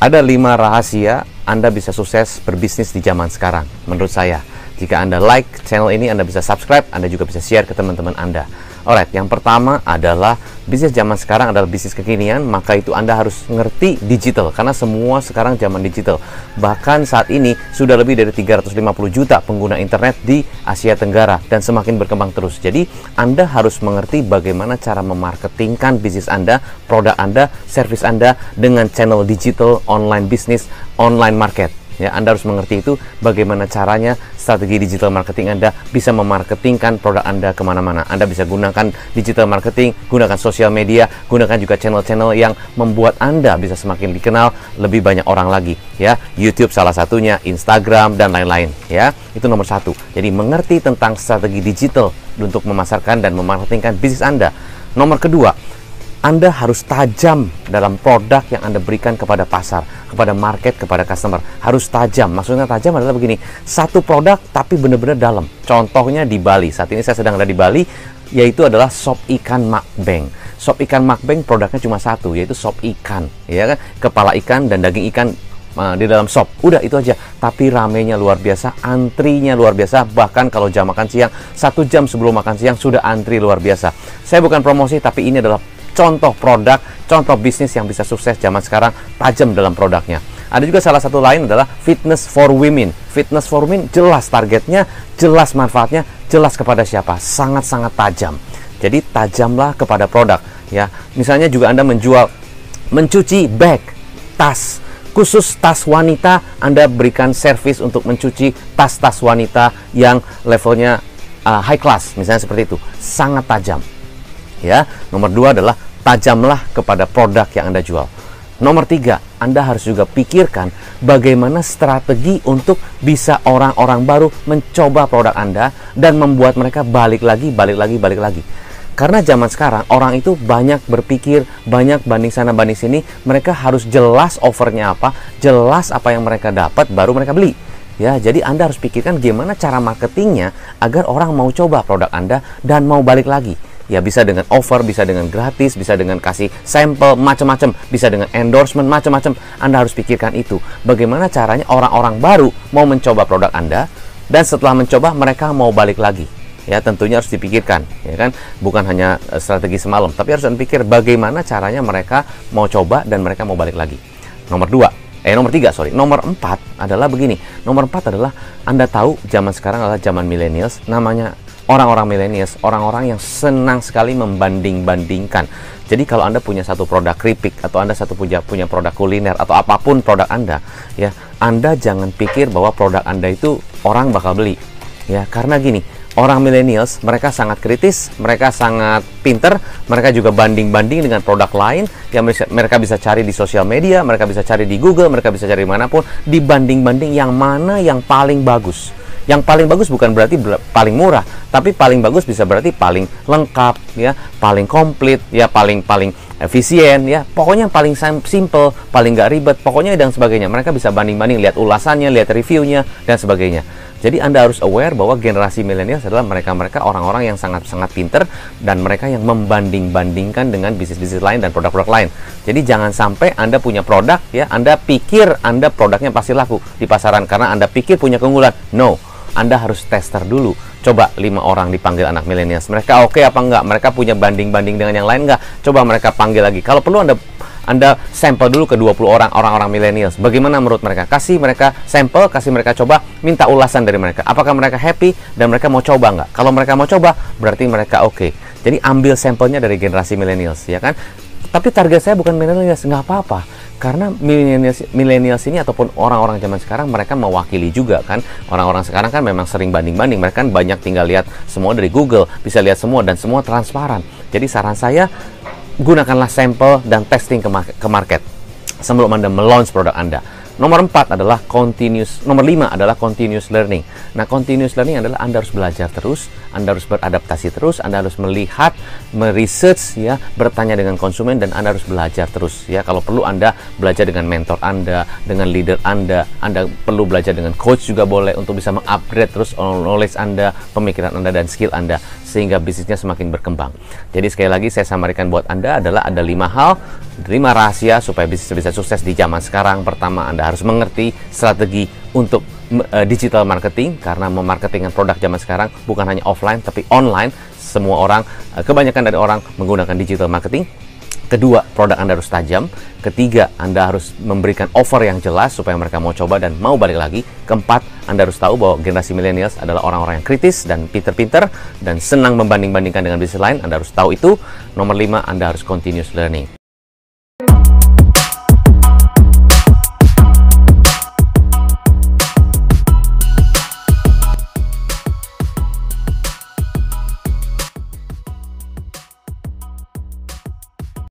Ada 5 rahasia Anda bisa sukses berbisnis di zaman sekarang. Menurut saya, jika Anda like channel ini, Anda bisa subscribe, Anda juga bisa share ke teman-teman Anda. Alright, yang pertama adalah bisnis zaman sekarang adalah bisnis kekinian, maka itu Anda harus ngerti digital, karena semua sekarang zaman digital. Bahkan saat ini sudah lebih dari 350 juta pengguna internet di Asia Tenggara dan semakin berkembang terus. Jadi Anda harus mengerti bagaimana cara memarketingkan bisnis Anda, produk Anda, service Anda dengan channel digital, online bisnis, online market. Ya, Anda harus mengerti itu, bagaimana caranya strategi digital marketing Anda bisa memarketingkan produk Anda kemana-mana. Anda bisa gunakan digital marketing, gunakan sosial media, gunakan juga channel-channel yang membuat Anda bisa semakin dikenal lebih banyak orang lagi. Ya, YouTube salah satunya, Instagram dan lain-lain. Ya, itu nomor 1. Jadi mengerti tentang strategi digital untuk memasarkan dan memarketingkan bisnis Anda. Nomor kedua, Anda harus tajam dalam produk yang Anda berikan kepada pasar, kepada market, kepada customer. Harus tajam. Maksudnya tajam adalah begini, satu produk tapi benar-benar dalam. Contohnya di Bali. Saat ini saya sedang ada di Bali, yaitu adalah sop ikan makbeng. Sop ikan makbeng produknya cuma satu, yaitu sop ikan. Ya kan? Kepala ikan dan daging ikan di dalam sop. Udah itu aja. Tapi ramenya luar biasa, antrinya luar biasa. Bahkan kalau jam makan siang, 1 jam sebelum makan siang sudah antri luar biasa. Saya bukan promosi, tapi ini adalah contoh produk, contoh bisnis yang bisa sukses zaman sekarang, tajam dalam produknya. Ada juga salah satu lain adalah fitness for women. Fitness for women jelas targetnya, jelas manfaatnya, jelas kepada siapa, sangat-sangat tajam. Jadi tajamlah kepada produk. Ya, misalnya juga Anda mencuci bag, tas, khusus tas wanita. Anda berikan servis untuk mencuci tas-tas wanita yang levelnya high class, misalnya seperti itu, sangat tajam. Ya, nomor 2 adalah tajamlah kepada produk yang Anda jual. Nomor 3, Anda harus juga pikirkan bagaimana strategi untuk bisa orang-orang baru mencoba produk Anda dan membuat mereka balik lagi. Karena zaman sekarang orang itu banyak berpikir, banyak banding sana banding sini. Mereka harus jelas offernya apa, jelas apa yang mereka dapat, baru mereka beli. Ya, jadi Anda harus pikirkan gimana cara marketingnya agar orang mau coba produk Anda dan mau balik lagi. Ya, bisa dengan offer, bisa dengan gratis, bisa dengan kasih sampel, macam-macam, bisa dengan endorsement, macam-macam. Anda harus pikirkan itu. Bagaimana caranya orang-orang baru mau mencoba produk Anda, dan setelah mencoba mereka mau balik lagi. Ya, tentunya harus dipikirkan, ya kan? Bukan hanya strategi semalam, tapi harus dipikir bagaimana caranya mereka mau coba dan mereka mau balik lagi. Nomor 4 adalah begini. Nomor 4 adalah Anda tahu zaman sekarang adalah zaman millennials, namanya orang-orang millennials, orang-orang yang senang sekali membanding-bandingkan. Jadi kalau Anda punya satu produk keripik, atau Anda punya produk kuliner, atau apapun produk Anda, ya, Anda jangan pikir bahwa produk Anda itu orang bakal beli. Ya, karena gini, orang millennials, mereka sangat kritis, mereka sangat pinter, mereka juga banding-banding dengan produk lain yang mereka bisa cari di sosial media, mereka bisa cari di Google, mereka bisa cari dimanapun, dibanding-banding yang mana yang paling bagus. Yang paling bagus bukan berarti paling murah, tapi paling bagus bisa berarti paling lengkap, ya, paling komplit, ya, paling efisien, ya, pokoknya paling simple, paling nggak ribet, pokoknya dan sebagainya. Mereka bisa banding-banding, lihat ulasannya, lihat reviewnya dan sebagainya. Jadi Anda harus aware bahwa generasi milenial adalah mereka orang-orang yang sangat-sangat pinter dan mereka yang membanding-bandingkan dengan bisnis-bisnis lain dan produk-produk lain. Jadi jangan sampai Anda punya produk, ya, Anda pikir Anda produknya pasti laku di pasaran karena Anda pikir punya keunggulan. No, Anda harus tester dulu. Coba 5 orang dipanggil anak milenial. Mereka oke apa enggak? Mereka punya banding-banding dengan yang lain enggak? Coba mereka panggil lagi. Kalau perlu Anda sampel dulu ke 20 orang-orang millennials. Bagaimana menurut mereka? Kasih mereka sampel, kasih mereka coba, minta ulasan dari mereka. Apakah mereka happy dan mereka mau coba nggak? Kalau mereka mau coba, berarti mereka oke. Jadi ambil sampelnya dari generasi millennials, ya kan? Tapi target saya bukan millennials, nggak apa-apa. Karena millennials ini ataupun orang-orang zaman sekarang, mereka mewakili juga kan. Orang-orang sekarang kan memang sering banding-banding. Mereka kan banyak tinggal lihat semua dari Google, bisa lihat semua dan semua transparan. Jadi saran saya, gunakanlah sampel dan testing ke market sebelum Anda melaunch produk Anda. Nomor 5 adalah continuous learning. Nah, continuous learning adalah Anda harus belajar terus, Anda harus beradaptasi terus, Anda harus melihat, meresearch, ya, bertanya dengan konsumen, dan Anda harus belajar terus, ya. Kalau perlu Anda belajar dengan mentor Anda, dengan leader Anda perlu belajar dengan coach juga boleh untuk bisa mengupgrade terus knowledge Anda, pemikiran Anda dan skill Anda. sehingga bisnisnya semakin berkembang. Jadi sekali lagi saya samarkan buat Anda adalah ada 5 hal, 5 rahasia supaya bisnis bisa sukses di zaman sekarang. Pertama, Anda harus mengerti strategi untuk digital marketing, karena memarketingkan produk zaman sekarang bukan hanya offline tapi online. Semua orang, kebanyakan dari orang menggunakan digital marketing. Kedua, produk Anda harus tajam. Ketiga, Anda harus memberikan offer yang jelas supaya mereka mau coba dan mau balik lagi. Keempat, Anda harus tahu bahwa generasi millennials adalah orang-orang yang kritis dan pinter-pinter dan senang membanding-bandingkan dengan bisnis lain. Anda harus tahu itu. Nomor 5, Anda harus continuous learning.